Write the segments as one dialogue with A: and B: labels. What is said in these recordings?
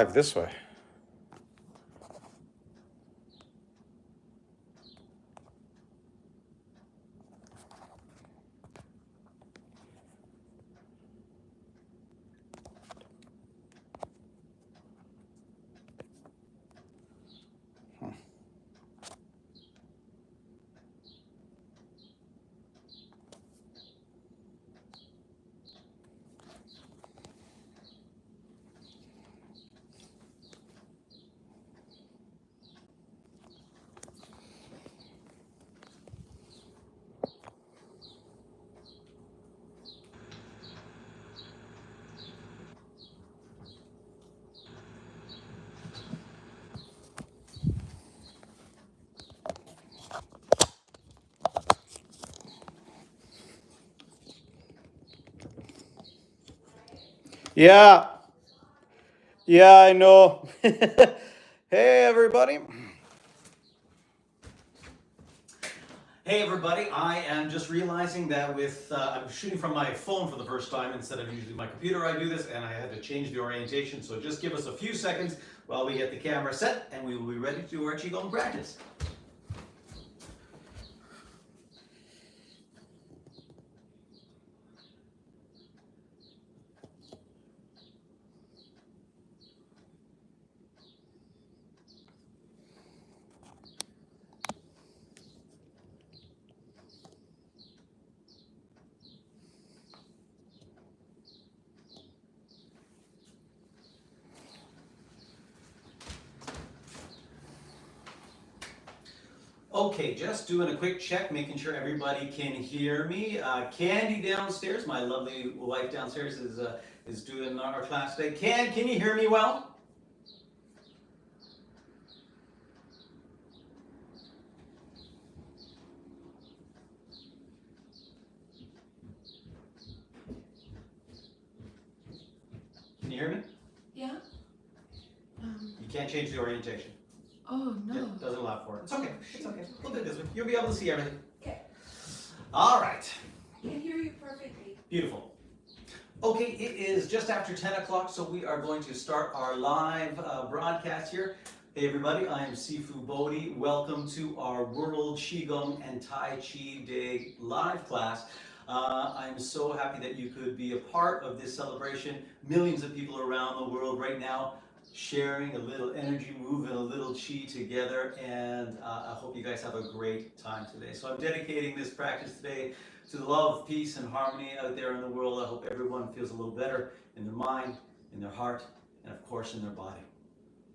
A: This way. Yeah. Yeah, I know. Hey, everybody.
B: Hey everybody, I am just realizing that I'm shooting from my phone for the first time instead of usually my computer. I do this and I had to change the orientation, so just give us a few seconds while we get the camera set and we will be ready to do our Qigong practice. Okay, just doing a quick check, making sure everybody can hear me. Candy downstairs, my lovely wife downstairs is doing our class today. Can you hear me well? Can you hear me?
C: Yeah.
B: You can't change the orientation.
C: Oh no.
B: It doesn't allow for it. It's okay. It's okay. We'll do it this way. You'll be able to see everything.
C: Okay.
B: All right.
C: I can hear you perfectly.
B: Beautiful. Okay, it is just after 10 o'clock, so we are going to start our live broadcast here. Hey everybody, I am Sifu Bodhi. Welcome to our World Qigong and Tai Chi Day live class. I'm so happy that you could be a part of this celebration. Millions of people around the world right now sharing a little energy, moving a little chi together, and I hope you guys have a great time today. So I'm dedicating this practice today to the love, peace, and harmony out there in the world. I hope everyone feels a little better in their mind, in their heart, and of course in their body.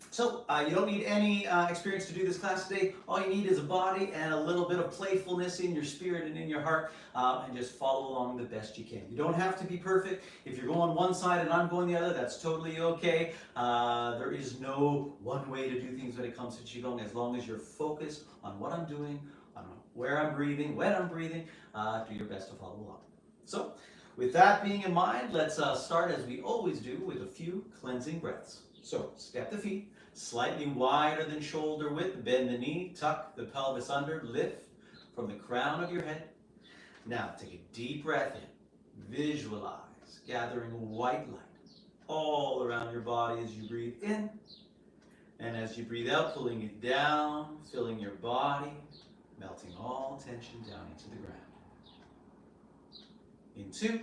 B: So you don't need any experience to do this class today. All you need is a body and a little bit of playfulness in your spirit and in your heart, and just follow along the best you can. You don't have to be perfect. If you're going one side and I'm going the other, that's totally okay. There is no one way to do things when it comes to Qigong, as long as you're focused on what I'm doing, on where I'm breathing, when I'm breathing. Do your best to follow along. So with that being in mind, let's start as we always do with a few cleansing breaths. So step the feet slightly wider than shoulder width, bend the knee, tuck the pelvis under, lift from the crown of your head. Now take a deep breath in. Visualize gathering white light all around your body as you breathe in. And as you breathe out, pulling it down, filling your body, melting all tension down into the ground. In 2.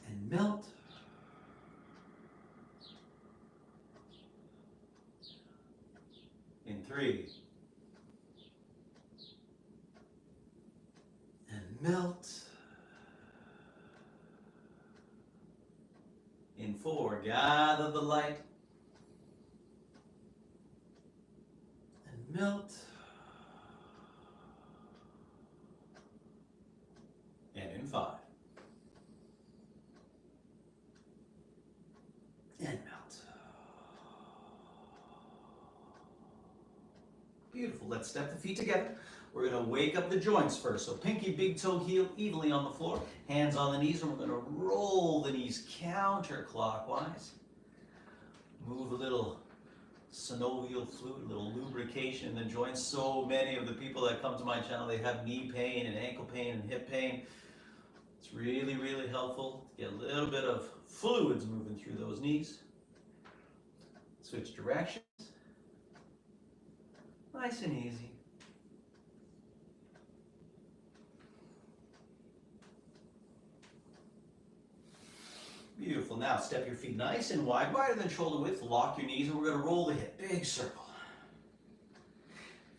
B: And melt. In 3. And melt. In 4, gather the light. And melt. And in 5. And melt. Beautiful. Let's step the feet together. We're going to wake up the joints first. So pinky, big toe, heel evenly on the floor. Hands on the knees, and we're going to roll the knees counterclockwise. Move a little synovial fluid, a little lubrication in the joints. So many of the people that come to my channel, they have knee pain and ankle pain and hip pain. It's really, really helpful to get a little bit of fluids moving through those knees. Switch directions. Nice and easy. Beautiful. Now step your feet nice and wide, wider than shoulder width. Lock your knees and we're going to roll the hip. Big circle.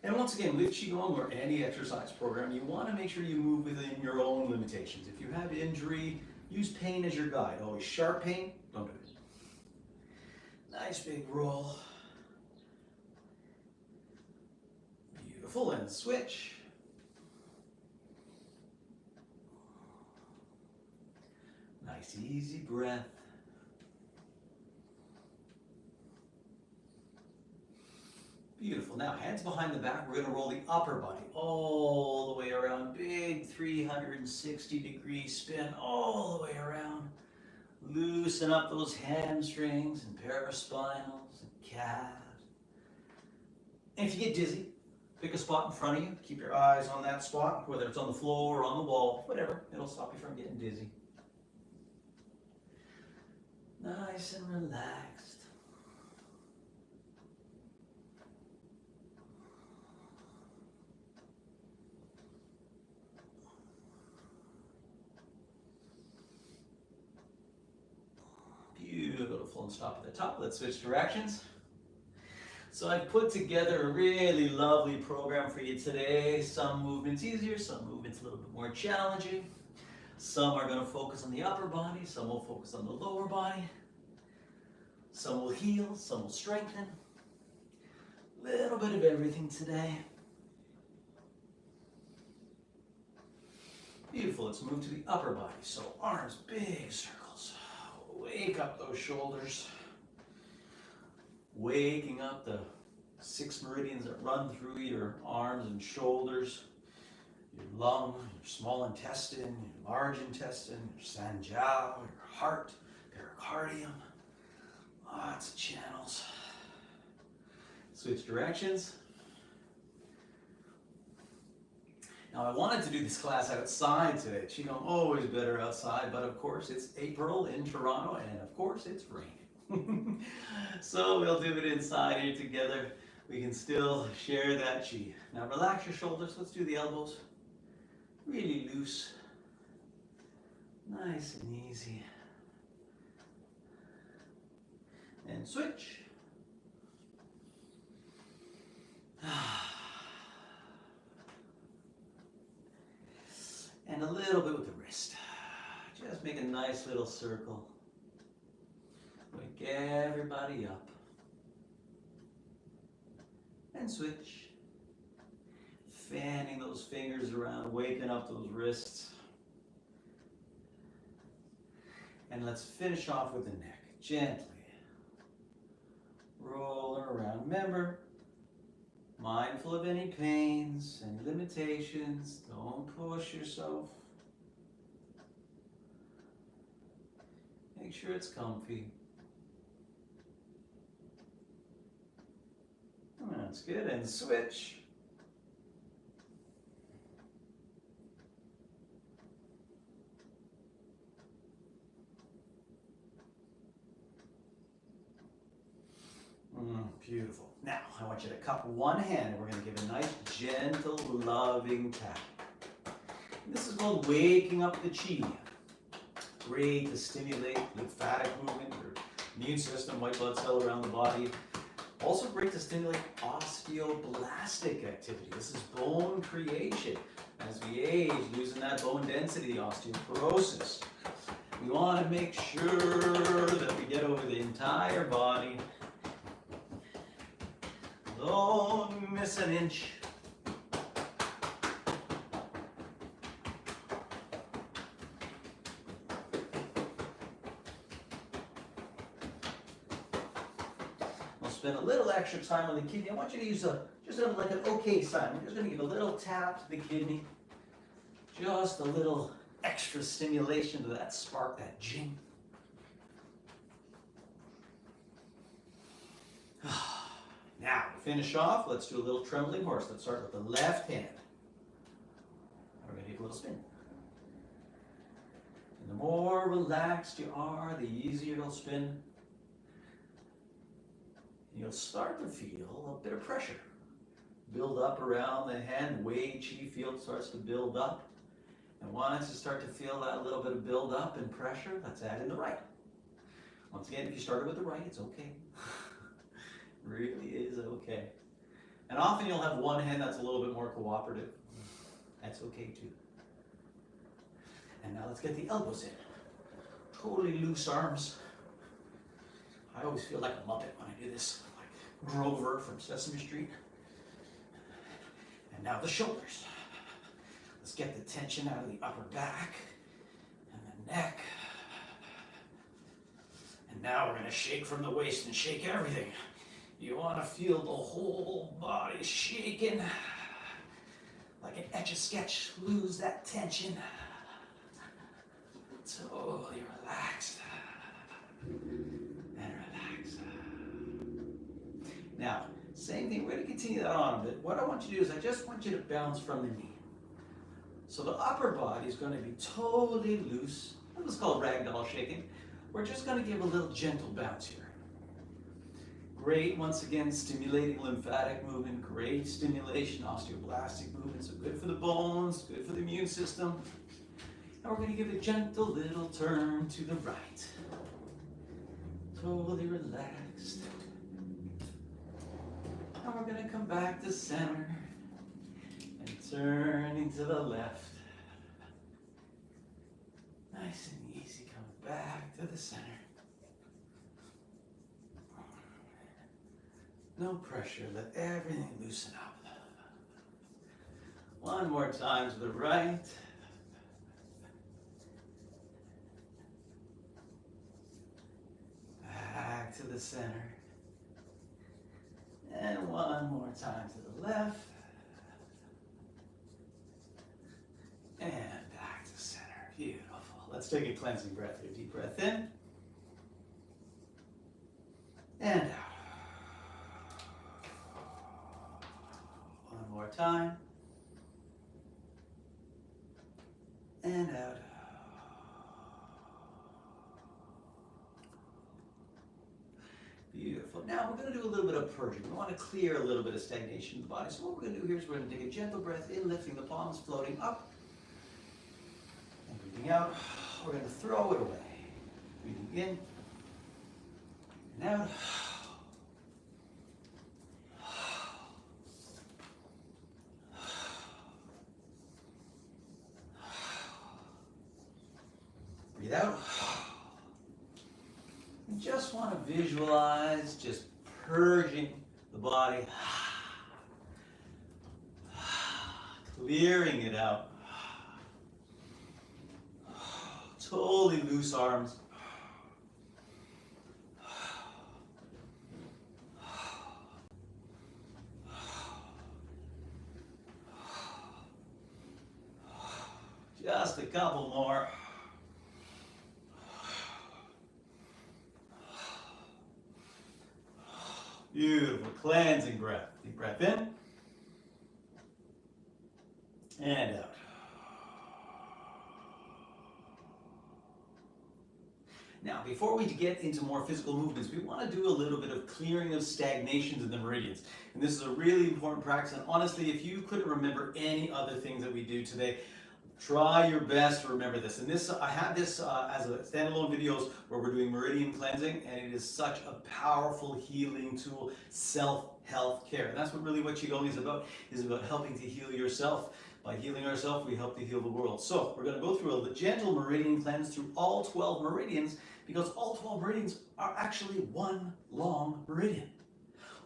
B: And once again, with Qigong or any exercise program, you want to make sure you move within your own limitations. If you have injury, use pain as your guide. Always sharp pain, don't do it. Nice big roll. Beautiful, and switch. Nice easy breath. Beautiful. Now, hands behind the back, we're going to roll the upper body all the way around. Big 360-degree spin all the way around. Loosen up those hamstrings and paraspinals and calves. And if you get dizzy, pick a spot in front of you. Keep your eyes on that spot, whether it's on the floor or on the wall, whatever. It'll stop you from getting dizzy. Nice and relaxed. Beautiful, and stop at the top. Let's switch directions. So I've put together a really lovely program for you today. Some movements easier, some movements a little bit more challenging. Some are going to focus on the upper body, some will focus on the lower body. Some will heal, some will strengthen. A little bit of everything today. Beautiful, let's move to the upper body. So arms, big circles. Wake up those shoulders. Waking up the 6 meridians that run through your arms and shoulders. Your lung, your small intestine, your large intestine, your sanjiao, your heart, pericardium. Lots of channels. Switch directions. Now I wanted to do this class outside today. Qigong always better outside, but of course it's April in Toronto and of course it's raining. So we'll do it inside here together. We can still share that Qi. Now relax your shoulders. Let's do the elbows. Really loose. Nice and easy. And switch. And a little bit with the wrist. Just make a nice little circle. Wake everybody up. And switch. Fanning those fingers around, waking up those wrists. And let's finish off with the neck. Gently. Rolling around. Remember, mindful of any pains, any limitations. Don't push yourself. Make sure it's comfy. That's good. And switch. Beautiful. Now, I want you to cup one hand and we're going to give a nice, gentle, loving tap. And this is called waking up the Qi. Great to stimulate lymphatic movement, your immune system, white blood cell around the body. Also great to stimulate osteoblastic activity. This is bone creation. As we age, losing that bone density, osteoporosis. We want to make sure that we get over the entire body. Don't miss an inch. We'll spend a little extra time on the kidney. I want you to use like an okay sign. We're just going to give a little tap to the kidney. Just a little extra stimulation to that spark, that jing. Now, to finish off, let's do a little trembling horse. Let's start with the left hand. We're going to take a little spin. relaxed you are, the easier it'll spin. You'll start to feel a bit of pressure build up around the hand. Wei Qi field starts to build up. And once you start to feel that little bit of build up and pressure, let's add in the right. Once again, if you started with the right, it's okay. It really is okay. And often you'll have one hand that's a little bit more cooperative. That's okay too. And now let's get the elbows in. Totally loose arms. I always feel like a Muppet when I do this, like Grover from Sesame Street. And now the shoulders. Let's get the tension out of the upper back and the neck. And now we're going to shake from the waist and shake everything. You want to feel the whole body shaking. Like an Etch-a-Sketch. Lose that tension. Totally relaxed. And relax. Now, same thing. We're going to continue that on a bit. What I want you to do is I just want you to bounce from the knee. So the upper body is going to be totally loose. This is called ragdoll shaking. We're just going to give a little gentle bounce here. Great, once again, stimulating lymphatic movement, great stimulation, osteoblastic movement, so good for the bones, good for the immune system. And we're going to give a gentle little turn to the right. Totally relaxed. And we're going to come back to center and turning to the left. Nice and easy, come back to the center. No pressure, let everything loosen up. One more time to the right. Back to the center. And one more time to the left. And back to center. Beautiful. Let's take a cleansing breath here. Deep breath in. And out. One more time. And out. Beautiful. Now we're going to do a little bit of purging. We want to clear a little bit of stagnation in the body. So what we're going to do here is we're going to take a gentle breath in, lifting the palms, floating up. And breathing out. We're going to throw it away. Breathing in. And out. Breathe out. You just want to visualize just purging the body, clearing it out. Totally loose arms. Just a couple more. Beautiful, cleansing breath. Deep breath in and out. Now, before we get into more physical movements, we want to do a little bit of clearing of stagnations in the meridians. And this is a really important practice. And honestly, if you couldn't remember any other things that we do today, try your best to remember this. And this, I have this as a standalone videos where we're doing meridian cleansing, and it is such a powerful healing tool, self-health care. And that's what Qigong is about helping to heal yourself. By healing ourselves, we help to heal the world. So we're going to go through a gentle meridian cleanse through all 12 meridians, because all 12 meridians are actually one long meridian.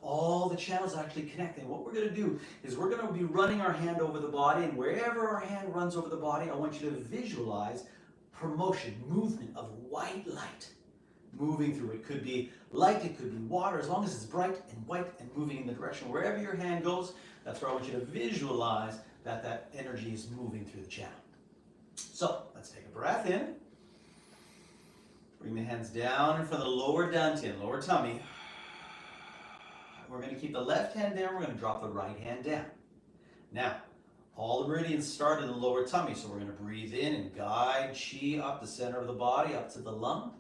B: All the channels actually connect. And what we're going to do is we're going to be running our hand over the body, and wherever our hand runs over the body, I want you to visualize promotion, movement of white light moving through. It could be light, it could be water, as long as it's bright and white and moving in the direction. Wherever your hand goes, that's where I want you to visualize that energy is moving through the channel. So let's take a breath in. Bring the hands down in front of the lower dantian, lower tummy. We're going to keep the left hand down. We're going to drop the right hand down. Now, All the meridians start in the lower tummy, so we're going to breathe in and guide chi up the center of the body, up to the lung.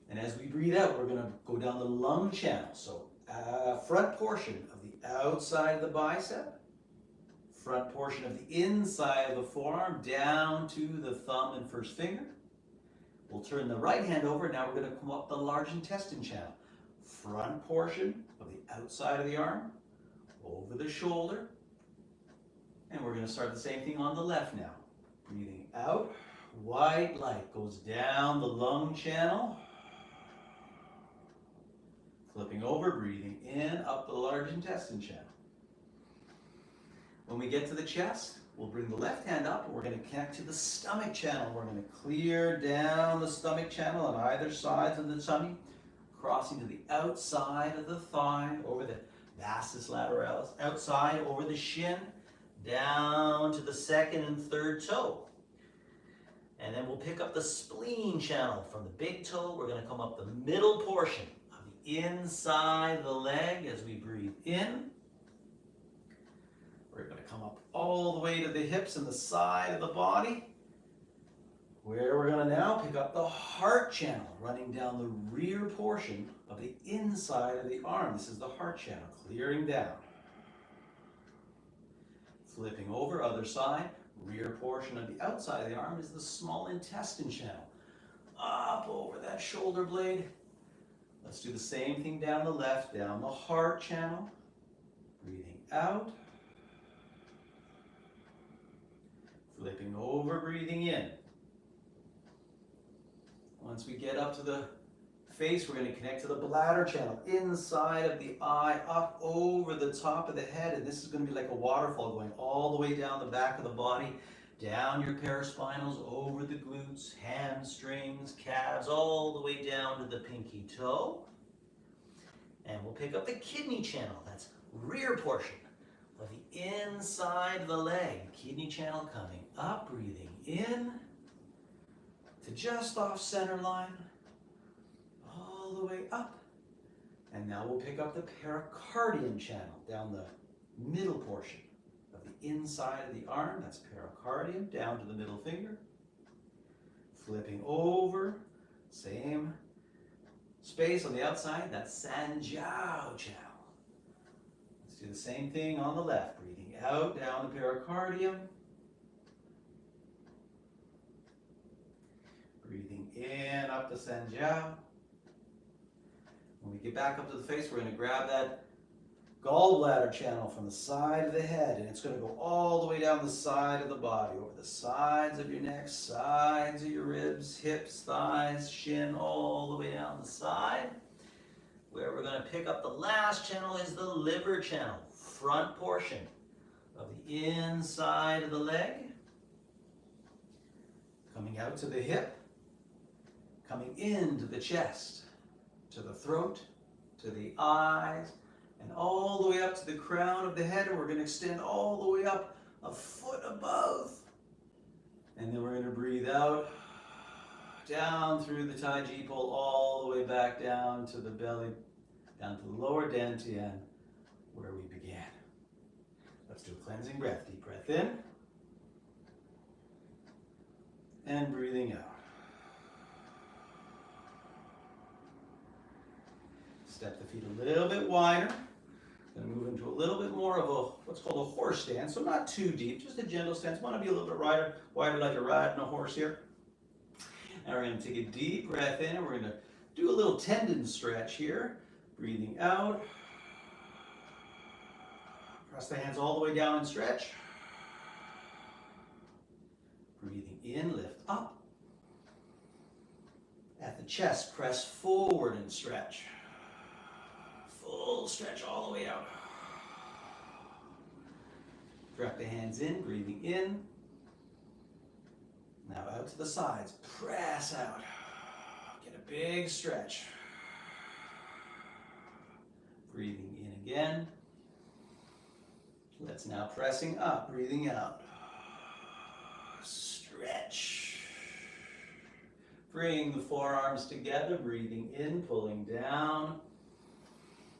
B: And as we breathe out, we're going to go down the lung channel. So front portion of the outside of the bicep, front portion of the inside of the forearm, down to the thumb and first finger. We'll turn the right hand over. Now we're going to come up the large intestine channel. Front portion of the outside of the arm, over the shoulder. And we're going to start the same thing on the left now. Breathing out, white light goes down the lung channel. Flipping over, breathing in, up the large intestine channel. When we get to the chest, we'll bring the left hand up and we're going to connect to the stomach channel. We're going to clear down the stomach channel on either sides of the tummy, crossing to the outside of the thigh, over the vastus lateralis, outside over the shin, down to the second and third toe. And then we'll pick up the spleen channel from the big toe. We're going to come up the middle portion of the inside of the leg as we breathe in. We're going to come up all the way to the hips and the side of the body, where we're going to now pick up the heart channel, running down the rear portion of the inside of the arm. This is the heart channel, clearing down. Flipping over, other side, rear portion of the outside of the arm is the small intestine channel. Up over that shoulder blade. Let's do the same thing down the left, down the heart channel. Breathing out. Flipping over, breathing in. Once we get up to the face, we're going to connect to the bladder channel, inside of the eye, up over the top of the head, and this is going to be like a waterfall going all the way down the back of the body, down your paraspinals, over the glutes, hamstrings, calves, all the way down to the pinky toe. And we'll pick up the kidney channel, that's rear portion of the inside of the leg. Kidney channel coming up, breathing in to just off center line, all the way up. And now we'll pick up the pericardium channel down the middle portion of the inside of the arm. That's pericardium, down to the middle finger. Flipping over, same space on the outside, that's Sanjiao channel. Let's do the same thing on the left, breathing out, down the pericardium. Breathing in, up the Sanjiao. When we get back up to the face, we're going to grab that gallbladder channel from the side of the head, and it's going to go all the way down the side of the body, over the sides of your neck, sides of your ribs, hips, thighs, shin, all the way down the side. Where we're going to pick up the last channel is the liver channel, front portion of the inside of the leg, coming out to the hip, coming into the chest, to the throat, to the eyes, and all the way up to the crown of the head, and we're going to extend all the way up a foot above. And then we're going to breathe out, down through the Taiji pole, all the way back down to the belly, down to the lower dantian, where we began. Let's do a cleansing breath. Deep breath in, and breathing out. Step the feet a little bit wider. Going to move into a little bit more of a what's called a horse stance. So not too deep, just a gentle stance. Want to be a little bit wider like a riding a horse here. And we're going to take a deep breath in, and we're going to do a little tendon stretch here. Breathing out. Press the hands all the way down and stretch. Breathing in, lift up. At the chest, press forward and stretch. Full stretch all the way out. Drop the hands in, breathing in. Now out to the sides, press out. Get a big stretch. Breathing in again. Let's now pressing up, breathing out. Stretch. Bring the forearms together, breathing in, pulling down.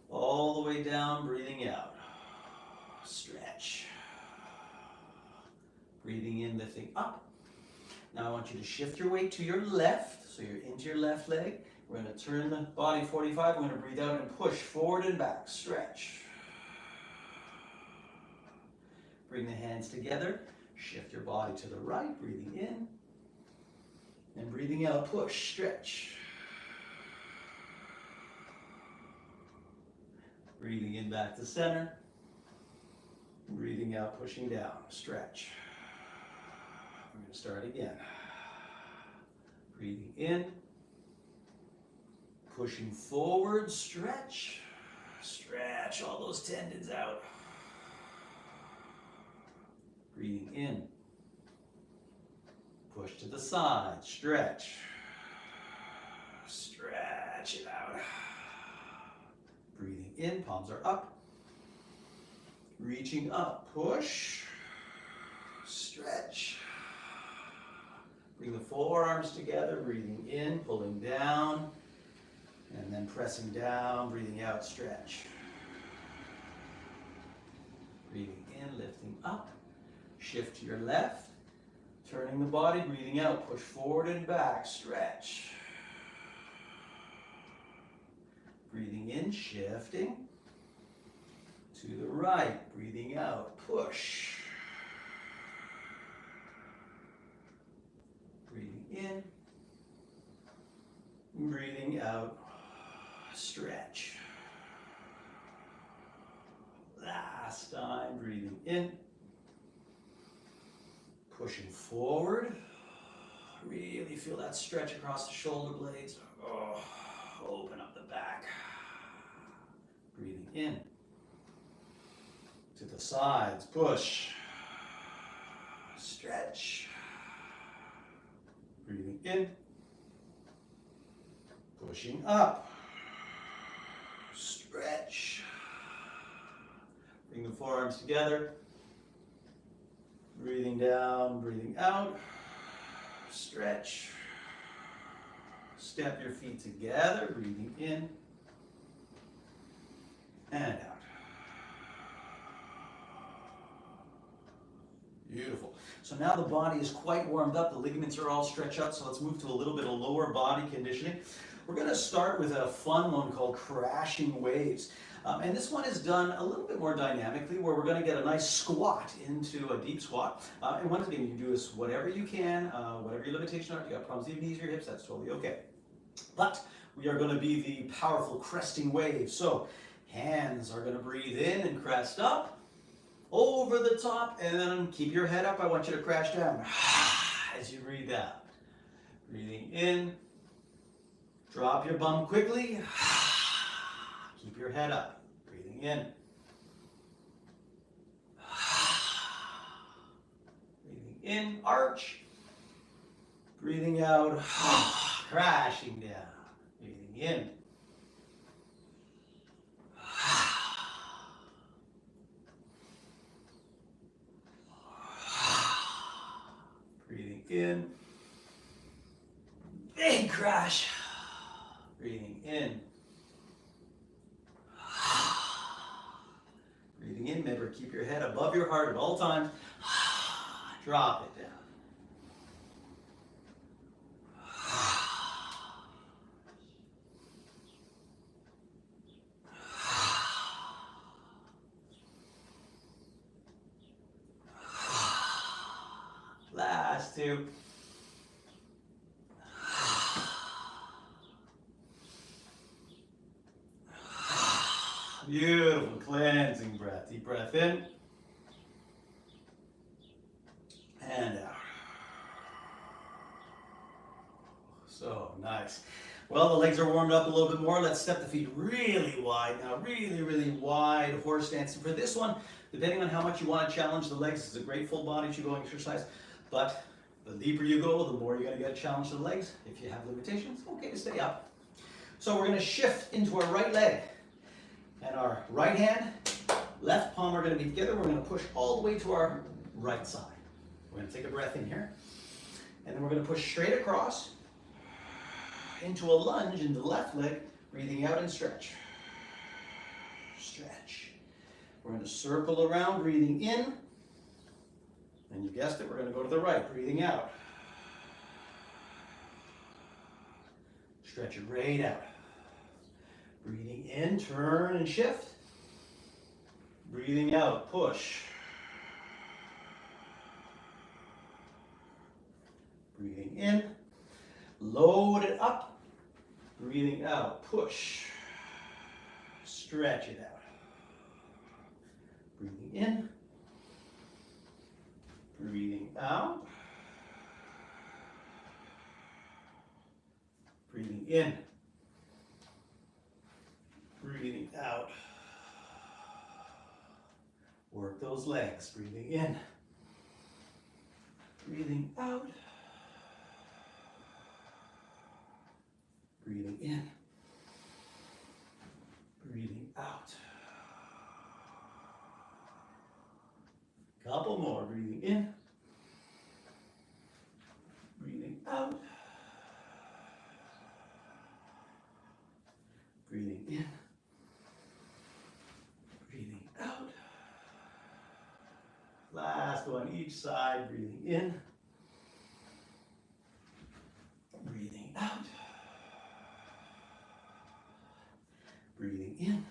B: All the way down, breathing out. Stretch. Breathing in, lifting up. Now I want you to shift your weight to your left, so you're into your left leg. We're going to turn the body 45. We're going to breathe out and push forward and back. Stretch. Bring the hands together. Shift your body to the right, breathing in. And breathing out, push, stretch. Breathing in back to center. Breathing out, pushing down, stretch. We're going to start again. Breathing in. Pushing forward, stretch. Stretch all those tendons out. Breathing in. Push to the side, stretch. Stretch it out. Breathing in, palms are up. Reaching up, push. Stretch. Bring the forearms together, breathing in, pulling down. And then pressing down, breathing out, stretch. Breathing in, lifting up. Shift to your left. Turning the body, breathing out, push forward and back, stretch. Breathing in, shifting. To the right, breathing out, push. Breathing in. Breathing out, stretch. Last time, breathing in. Pushing forward. Really feel that stretch across the shoulder blades. Oh, open up the back. Breathing in. To the sides, push. Stretch. Breathing in. Pushing up. Stretch. Bring the forearms together. Breathing down, breathing out. Stretch. Step your feet together, breathing in and out. Beautiful. So now the body is quite warmed up. The ligaments are all stretched out. So let's move to a little bit of lower body conditioning. We're going to start with a fun one called crashing waves. And this one is done a little bit more dynamically, where we're going to get a nice squat into a deep squat. And once again, you can do this whatever you can, whatever your limitations are. If you got problems with your knees or your hips, that's totally okay. But we are going to be the powerful cresting wave. So hands are going to breathe in and crest up, over the top, and then keep your head up. I want you to crash down as you breathe out. Breathing in, drop your bum quickly, keep your head up. Breathing in. Breathing in, arch. Breathing out, crashing down. Breathing in. Breathing in. Big crash. Breathing in. Breathing in, remember, keep your head above your heart at all times. Drop it down. Last two. Beautiful cleansing breath. Deep breath in and out. So nice. Well, the legs are warmed up a little bit more. Let's step the feet really wide now. Really, really wide horse stance. And for this one, depending on how much you want to challenge the legs, it's a great full body Qigong exercise. But the deeper you go, the more you're going to get a challenge to the legs. If you have limitations, okay to stay up. So we're going to shift into our right leg. And our right hand, left palm are going to be together. We're going to push all the way to our right side. We're going to take a breath in here. And then we're going to push straight across into a lunge in the left leg, breathing out and stretch. Stretch. We're going to circle around, breathing in And you guessed it, we're going to go to the right, breathing out. Stretch it right out. Breathing in, turn and shift. Breathing out, push. Breathing in, load it up. Breathing out, push. Stretch it out. Breathing in, breathing out. Breathing in, breathing out. Work those legs, breathing in, breathing out. Breathing in, breathing out. Couple more, breathing in, breathing out. Breathing in, breathing out. Last one, each side, breathing in, breathing out. Breathing in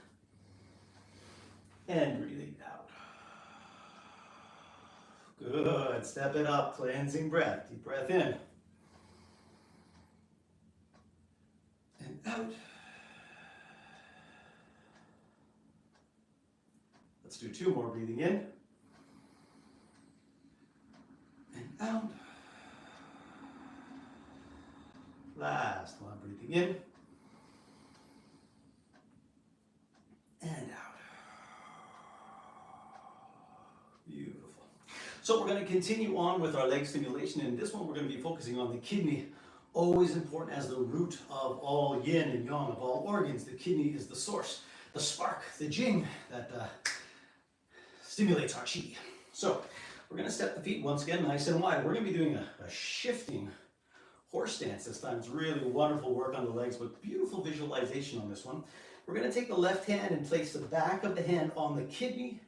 B: and breathing out. Good. Step it up. Cleansing breath. Deep breath in and out. Let's do two more. Breathing in and out. Last one. Breathing in and out. Beautiful. So we're going to continue on with our leg stimulation, and this one we're going to be focusing on the kidney. Always important as the root of all yin and yang, of all organs. The kidney is the source, the spark, the jing that stimulates our chi. So we're going to step the feet once again nice and wide. We're going to be doing a shifting horse stance this time. It's really wonderful work on the legs, but beautiful visualization on this one. We're going to take the left hand and place the back of the hand on the kidney,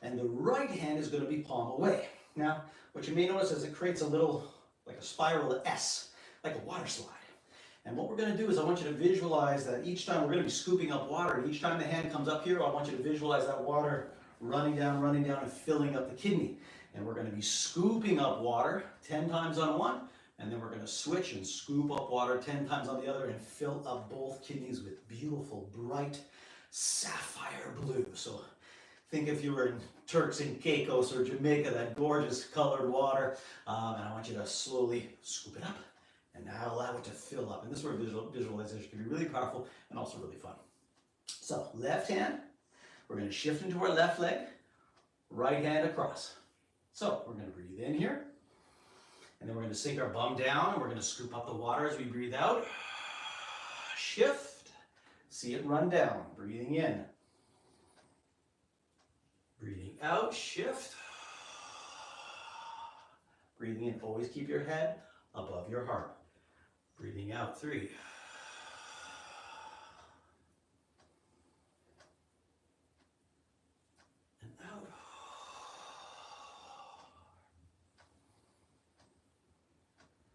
B: and the right hand is going to be palm away. Now, what you may notice is it creates a little, like a spiral S, like a water slide. And what we're going to do is I want you to visualize that each time we're going to be scooping up water, and each time the hand comes up here, I want you to visualize that water running down, and filling up the kidney. And we're going to be scooping up water 10 times on one, and then we're going to switch and scoop up water 10 times on the other and fill up both kidneys with beautiful, bright, sapphire blue. So think if you were in Turks and Caicos or Jamaica, that gorgeous colored water, and I want you to slowly scoop it up and now allow it to fill up. And this sort of visualization can be really powerful and also really fun. So left hand, we're going to shift into our left leg, right hand across. So we're going to breathe in here, and then we're going to sink our bum down, and we're going to scoop up the water as we breathe out. Shift, see it run down, breathing in. Breathing out, shift. Breathing in, always keep your head above your heart. Breathing out, 3. And out.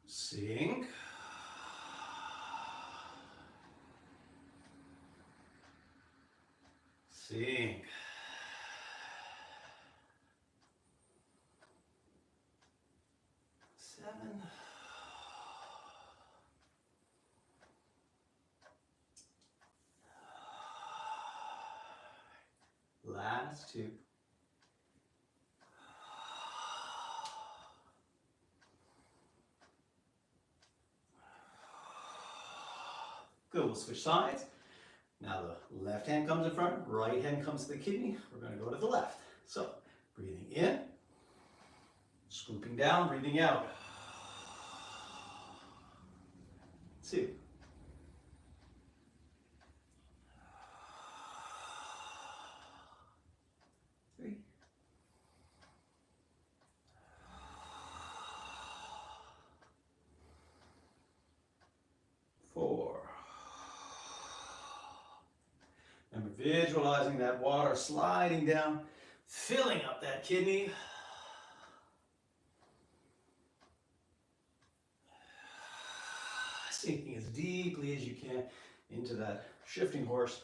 B: Sink. Sink. Last 2. Good, we'll switch sides. Now the left hand comes in front, right hand comes to the kidney. We're going to go to the left. So, breathing in, scooping down, breathing out. 2. 3. 4. And we're visualizing that water sliding down, filling up that kidney. deeply as you can into that shifting horse.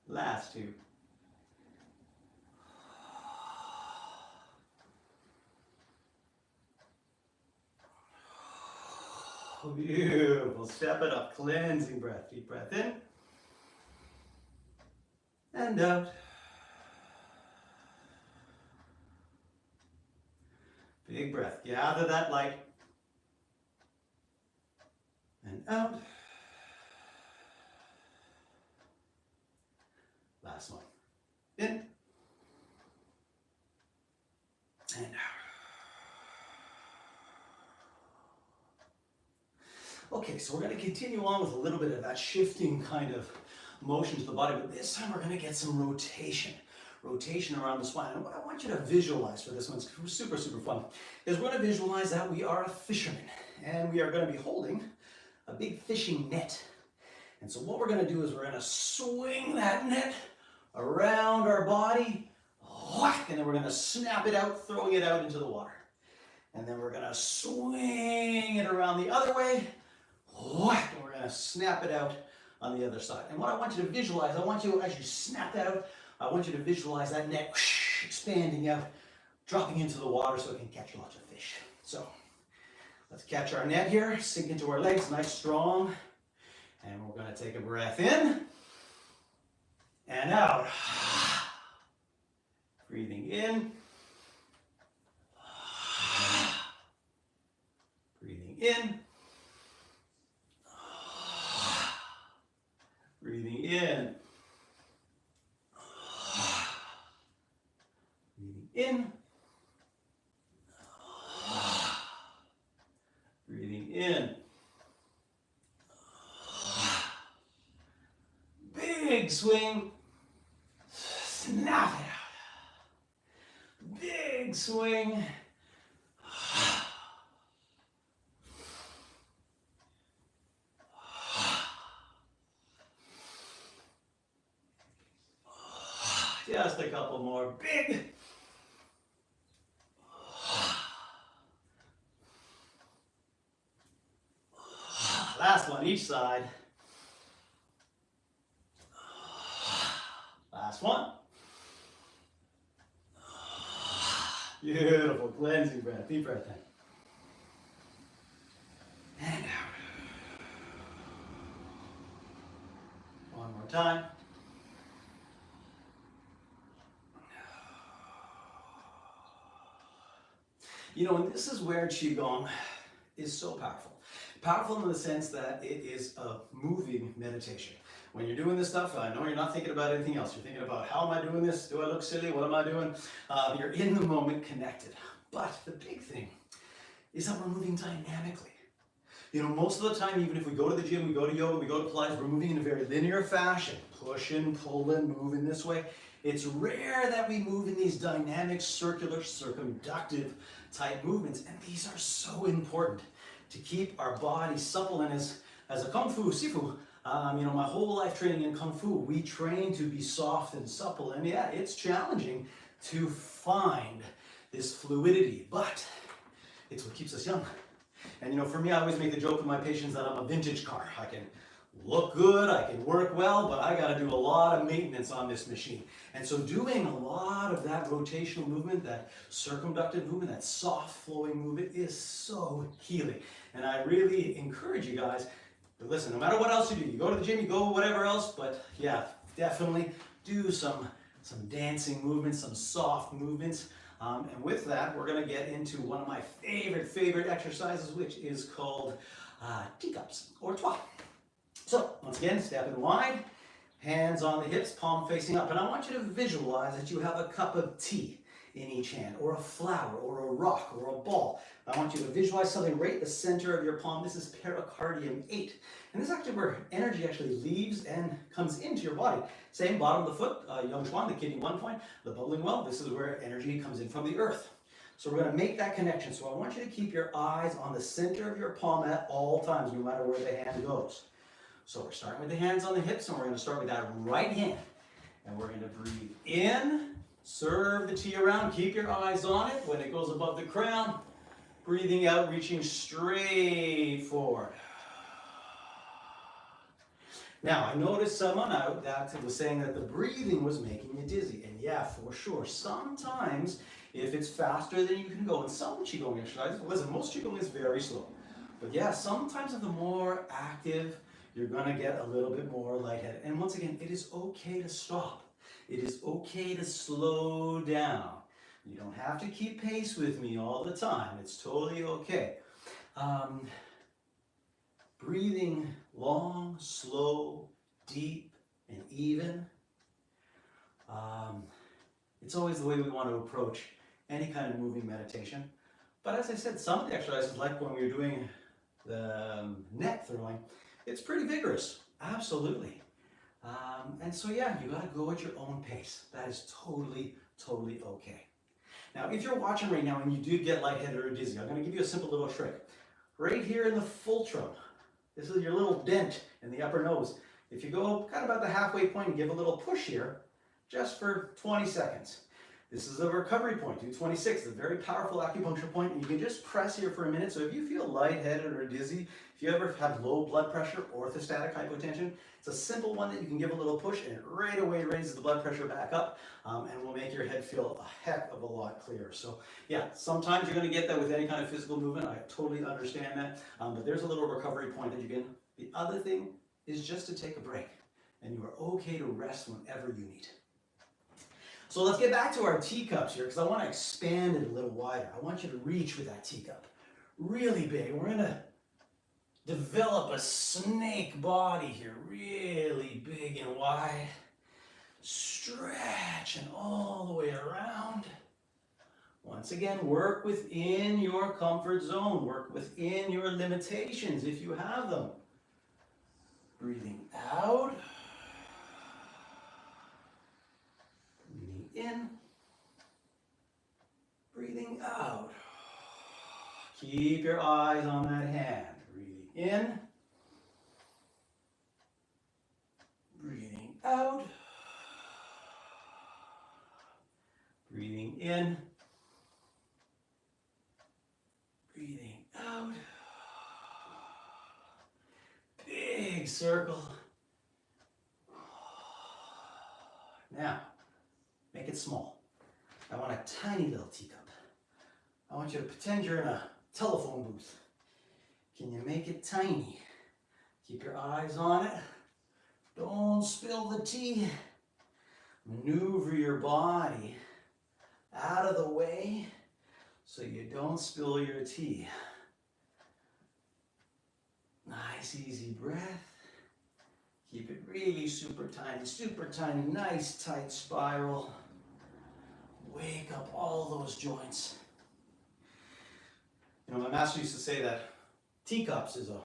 B: Last two. Beautiful. Step it up. Cleansing breath. Deep breath in and out. Big breath. Gather that light and out. Last one. In and out. Okay, so we're going to continue on with a little bit of that shifting kind of motion to the body, but this time we're going to get some rotation. Rotation around the spine. And what I want you to visualize for this one, it's super, super fun, is we're going to visualize that we are a fisherman and we are going to be holding a big fishing net. And so what we're going to do is we're going to swing that net around our body, and then we're going to snap it out, throwing it out into the water. And then we're going to swing it around the other way, and we're going to snap it out on the other side. And what I want you to visualize, I want you, as you snap that out, I want you to visualize that net expanding out, dropping into the water so it can catch lots of fish. So let's catch our net here, sink into our legs, nice strong. And we're going to take a breath in and out. Breathing in. Breathing in. Breathing in. Breathing in. Breathing in. Big swing. Snap it out. Big swing. Just a couple more. Big. Last one, each side. Last one. Beautiful, cleansing breath. Deep breath in. And out. One more time. You know, and this is where Qigong is so powerful. Powerful in the sense that it is a moving meditation. When you're doing this stuff, I know you're not thinking about anything else. You're thinking about, how am I doing this? Do I look silly? What am I doing? You're in the moment, connected. But the big thing is that we're moving dynamically. You know, most of the time, even if we go to the gym, we go to yoga, we go to Pilates, we're moving in a very linear fashion. Pushing, pulling, moving this way. It's rare that we move in these dynamic, circular, circumductive type movements. And these are so important to keep our body supple. And as a Kung Fu Sifu, you know, my whole life training in Kung Fu, we train to be soft and supple. And yeah, it's challenging to find this fluidity, but it's what keeps us young. And you know, for me, I always make the joke with my patients that I'm a vintage car. I can look good, I can work well, but I got to do a lot of maintenance on this machine. And so doing a lot of that rotational movement, that circumductive movement, that soft flowing movement is so healing. And I really encourage you guys, but listen, no matter what else you do, you go to the gym, you go whatever else, but yeah, definitely do some dancing movements, some soft movements. And with that, we're going to get into one of my favorite exercises, which is called Teacups or Trois. So once again, stepping wide, hands on the hips, palm facing up. And I want you to visualize that you have a cup of tea in each hand, or a flower, or a rock, or a ball. I want you to visualize something right in the center of your palm. This is pericardium 8. And this is actually where energy actually leaves and comes into your body. Same bottom of the foot, Yang Chuan, the kidney 1 point, the bubbling well. This is where energy comes in from the earth. So we're going to make that connection. So I want you to keep your eyes on the center of your palm at all times, no matter where the hand goes. So we're starting with the hands on the hips, and we're going to start with that right hand. And we're going to breathe in, serve the tea around, keep your eyes on it. When it goes above the crown, breathing out, reaching straight forward. Now, I noticed someone out that was saying that the breathing was making you dizzy. And yeah, for sure. Sometimes, if it's faster than you can go, in some Qigong exercises, listen, most Qigong is very slow. But yeah, sometimes if the more active, you're going to get a little bit more lightheaded. And once again, it is okay to stop. It is okay to slow down. You don't have to keep pace with me all the time. It's totally okay. Breathing long, slow, deep, and even. It's always the way we want to approach any kind of moving meditation. But as I said, some of the exercises, like when we were doing the neck throwing, it's pretty vigorous, absolutely. And so yeah, you got to go at your own pace. That is totally, totally okay. Now, if you're watching right now and you do get lightheaded or dizzy, I'm going to give you a simple little trick. Right here in the fulcrum, this is your little dent in the upper nose. If you go kind of about the halfway point and give a little push here, just for 20 seconds. This is a recovery point, do 26. It's a very powerful acupuncture point, and you can just press here for a minute. So if you feel lightheaded or dizzy, if you ever have low blood pressure, orthostatic hypotension, it's a simple one that you can give a little push, and it right away raises the blood pressure back up, and will make your head feel a heck of a lot clearer. So yeah, sometimes you're going to get that with any kind of physical movement. I totally understand that, but there's a little recovery point that you can. The other thing is just to take a break, and you are okay to rest whenever you need. So let's get back to our teacups here, because I want to expand it a little wider. I want you to reach with that teacup really big. We're going to develop a snake body here, really big and wide. Stretching all the way around. Once again, work within your comfort zone. Work within your limitations if you have them. Breathing out. Breathing in. Breathing out. Keep your eyes on that hand. Breathing in. Breathing out. Breathing in. Breathing out. Big circle. Now, make it small. I want a tiny little teacup. I want you to pretend you're in a telephone booth. Can you make it tiny? Keep your eyes on it. Don't spill the tea. Maneuver your body out of the way so you don't spill your tea. Nice, easy breath. Keep it really super tiny, nice tight spiral. Wake up all those joints. You know, my master used to say that Teacups is a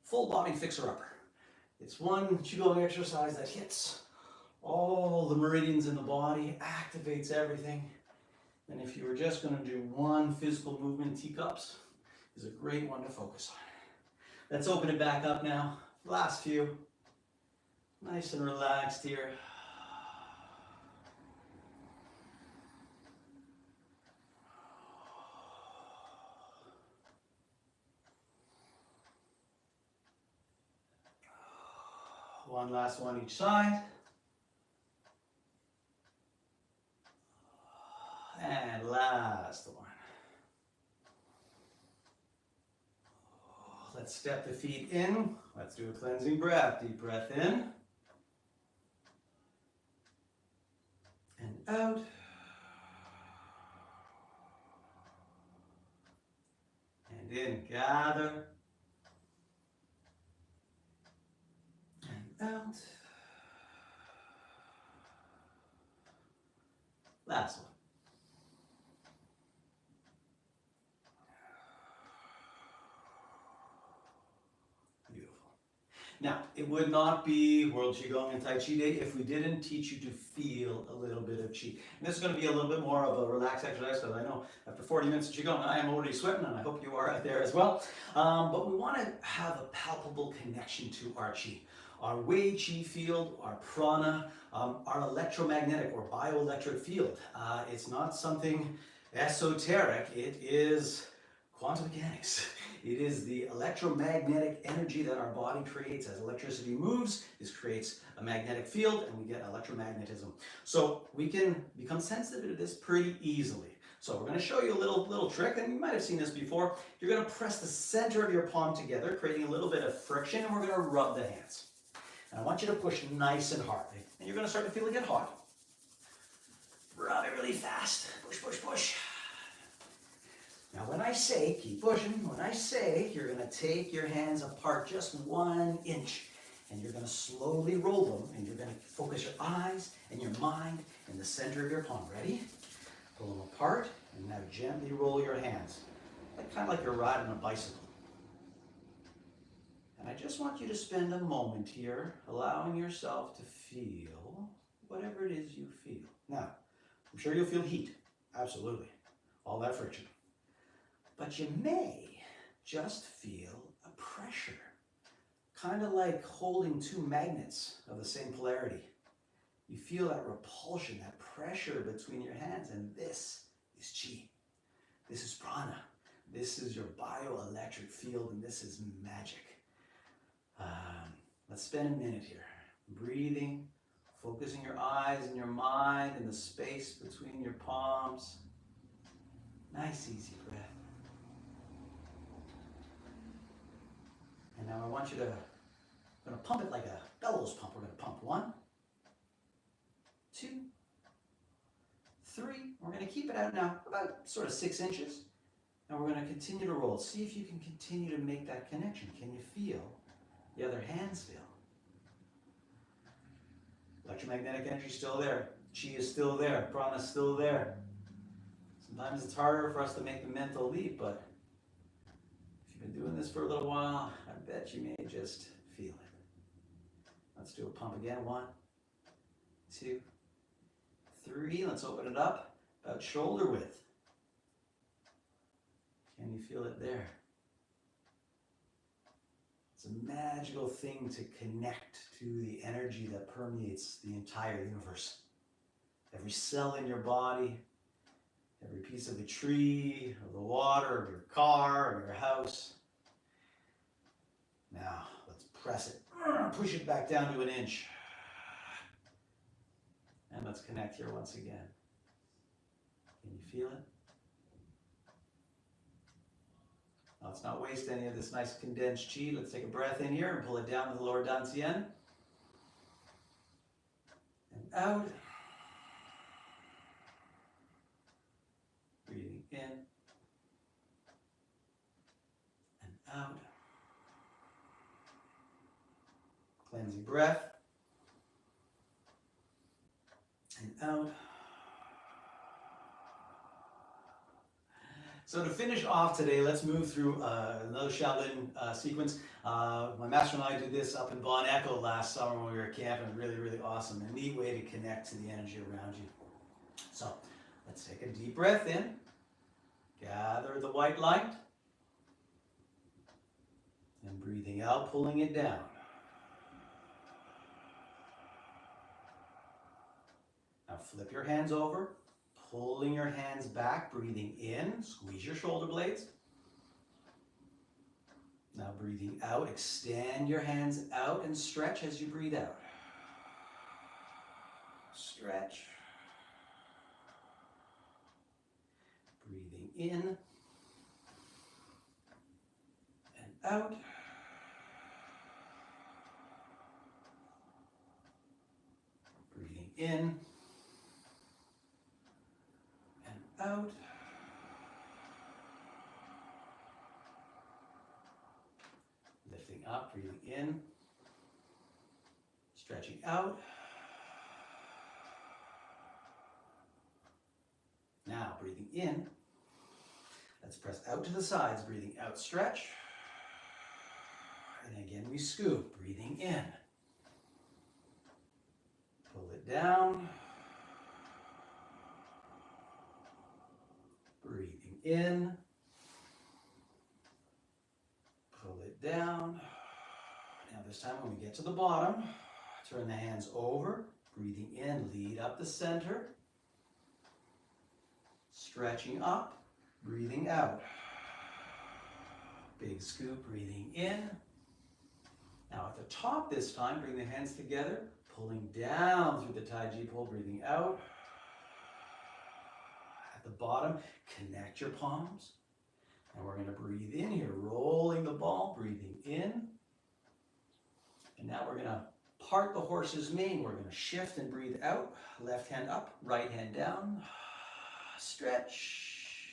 B: full body fixer-upper. It's one Qigong exercise that hits all the meridians in the body, activates everything. And if you were just going to do one physical movement, Teacups is a great one to focus on. Let's open it back up now. Last few. Nice and relaxed here. One last one each side. And last one. Let's step the feet in. Let's do a cleansing breath. Deep breath in. And out. And in. Gather. And out. Last one. Now, it would not be World Qigong and Tai Chi Day if we didn't teach you to feel a little bit of Qi. And this is going to be a little bit more of a relaxed exercise because I know after 40 minutes of Qigong, I am already sweating, and I hope you are out there as well. But we want to have a palpable connection to our Qi. Our Wei Qi field, our prana, our electromagnetic or bioelectric field. It's not something esoteric, it is quantum mechanics. It is the electromagnetic energy that our body creates. As electricity moves, this creates a magnetic field and we get electromagnetism. So we can become sensitive to this pretty easily. So we're going to show you a little trick, and you might have seen this before. You're going to press the center of your palm together, creating a little bit of friction, and we're going to rub the hands. And I want you to push nice and hard. And you're going to start to feel it get hot. Rub it really fast. Push, push, push. Now when I say, keep pushing, when I say, you're going to take your hands apart just 1 inch. And you're going to slowly roll them. And you're going to focus your eyes and your mind in the center of your palm. Ready? Pull them apart. And now gently roll your hands. Kind of like you're riding a bicycle. And I just want you to spend a moment here allowing yourself to feel whatever it is you feel. Now, I'm sure you'll feel heat. Absolutely. All that friction. But you may just feel a pressure. Kind of like holding two magnets of the same polarity. You feel that repulsion, that pressure between your hands, and this is Qi. This is prana. This is your bioelectric field, and this is magic. Let's spend a minute here. Breathing, focusing your eyes and your mind in the space between your palms. Nice, easy breath. And now I want you to, I'm going to pump it like a bellows pump. We're going to pump 1, 2, 3. We're going to keep it out now about sort of 6 inches. And we're going to continue to roll. See if you can continue to make that connection. Can you feel the other hands feel? Electromagnetic energy is still there. Qi is still there. Prana is still there. Sometimes it's harder for us to make the mental leap, but if you've been doing this for a little while, I bet you may just feel it. Let's do a pump again. 1, 2, 3. Let's open it up about shoulder width. Can you feel it there? It's a magical thing to connect to the energy that permeates the entire universe. Every cell in your body, every piece of the tree, of the water, of your car, of your house. Now, let's press it. Push it back down to 1 inch. And let's connect here once again. Can you feel it? Now, let's not waste any of this nice condensed Qi. Let's take a breath in here and pull it down to the lower Dantian. And out. Breathing in. And out. Cleansing breath. And out. So to finish off today, let's move through another Shaolin sequence. My master and I did this up in Bon Echo last summer when we were camping. Really, really awesome. A neat way to connect to the energy around you. So let's take a deep breath in. Gather the white light. And breathing out, pulling it down. Now flip your hands over. Pulling your hands back, breathing in, squeeze your shoulder blades. Now breathing out, extend your hands out and stretch as you breathe out. Stretch. Breathing in and out. Breathing in. Out. Lifting up, breathing in. Stretching out. Now breathing in. Let's press out to the sides, breathing out, stretch. And again, we scoop, breathing in. Pull it down. Breathing in. Pull it down. Now this time when we get to the bottom, turn the hands over. Breathing in, lead up the center. Stretching up, breathing out. Big scoop, breathing in. Now at the top this time, bring the hands together, pulling down through the Taiji pull, breathing out. At the bottom, connect your palms. And we're going to breathe in here, rolling the ball, breathing in. And now we're going to part the horse's mane. We're going to shift and breathe out. Left hand up, right hand down. Stretch.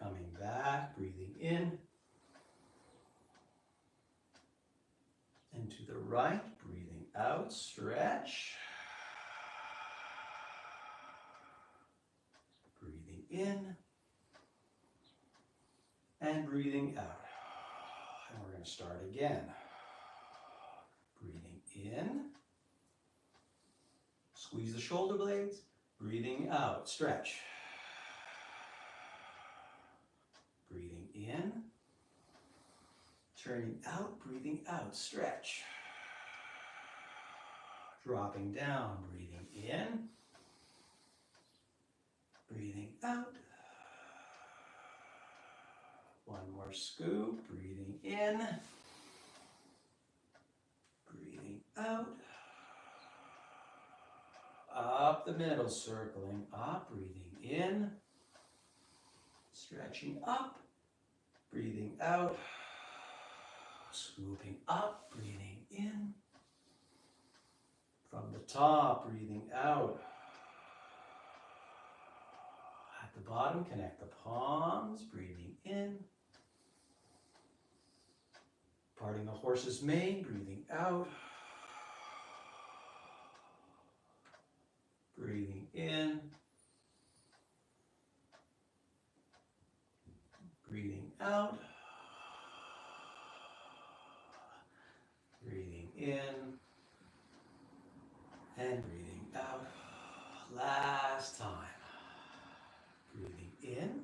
B: Coming back, breathing in. And to the right, breathing out, stretch. Breathing in. And breathing out. And we're going to start again. Breathing in. Squeeze the shoulder blades. Breathing out, stretch. Breathing in. Turning out, breathing out, stretch. Dropping down, breathing in. Breathing out. One more scoop, breathing in. Breathing out. Up the middle, circling up, breathing in. Stretching up, breathing out. Swooping up, breathing in. From the top, breathing out. At the bottom, connect the palms, breathing in. Parting the horse's mane, breathing out. Breathing in. Breathing out. Breathing in. And breathing out. Last time. Breathing in.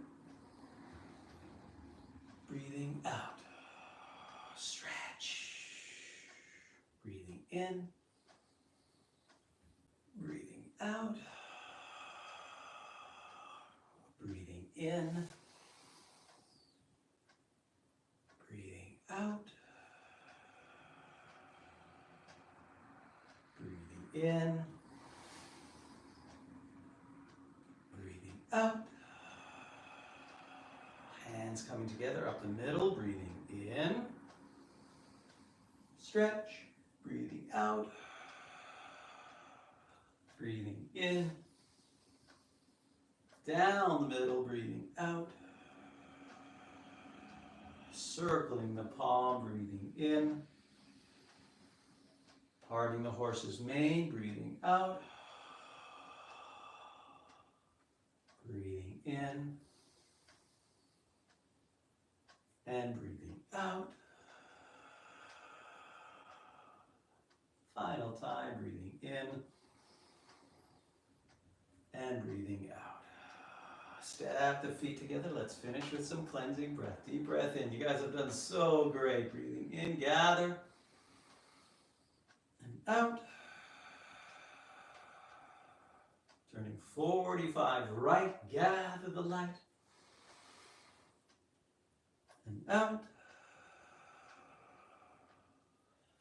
B: Breathing out. Stretch. Breathing in. Breathing out. Breathing in. Breathing out. Breathing in. Breathing out. Hands coming together up the middle, breathing in. Stretch, breathing out. Breathing in. Down the middle, breathing out. Circling the palm, breathing in. Parting the horse's mane, breathing out. Breathing in. And breathing out. Final time, breathing in. And breathing out. Step the feet together. Let's finish with some cleansing breath. Deep breath in. You guys have done so great. Breathing in, gather. And out. Turning 45 right, gather the light. And out.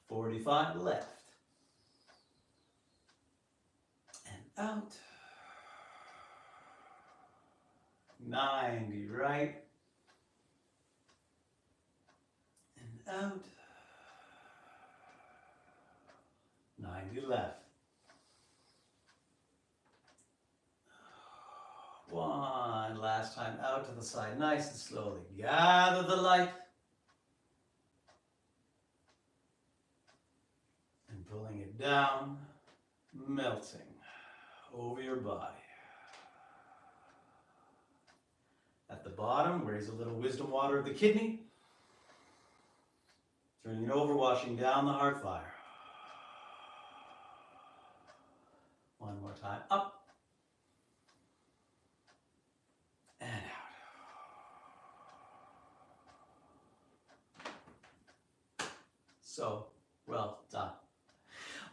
B: 45 left. And out. 90 right. And out. 90 left. One last time out to the side, nice and slowly. Gather the light. And pulling it down, melting over your body. At the bottom, raise a little wisdom water of the kidney. Turning it over, washing down the heart fire. One more time. Up. And out. So well done.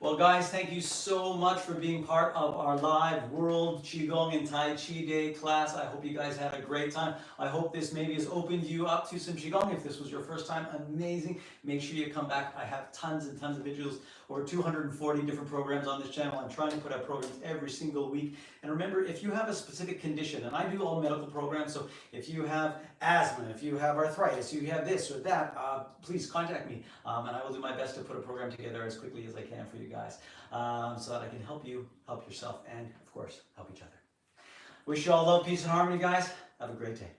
B: Well, guys, thank you so much for being part of our live World Qigong and Tai Chi Day class. I hope you guys had a great time. I hope this maybe has opened you up to some Qigong. If this was your first time, amazing. Make sure you come back. I have tons and tons of videos, over 240 different programs on this channel. I'm trying to put out programs every single week. And remember, if you have a specific condition, and I do all medical programs, so if you have asthma, if you have arthritis, you have this or that, please contact me. And I will do my best to put a program together as quickly as I can for you guys, so that I can help you, help yourself, and of course, help each other. Wish you all love, peace, and harmony, guys. Have a great day.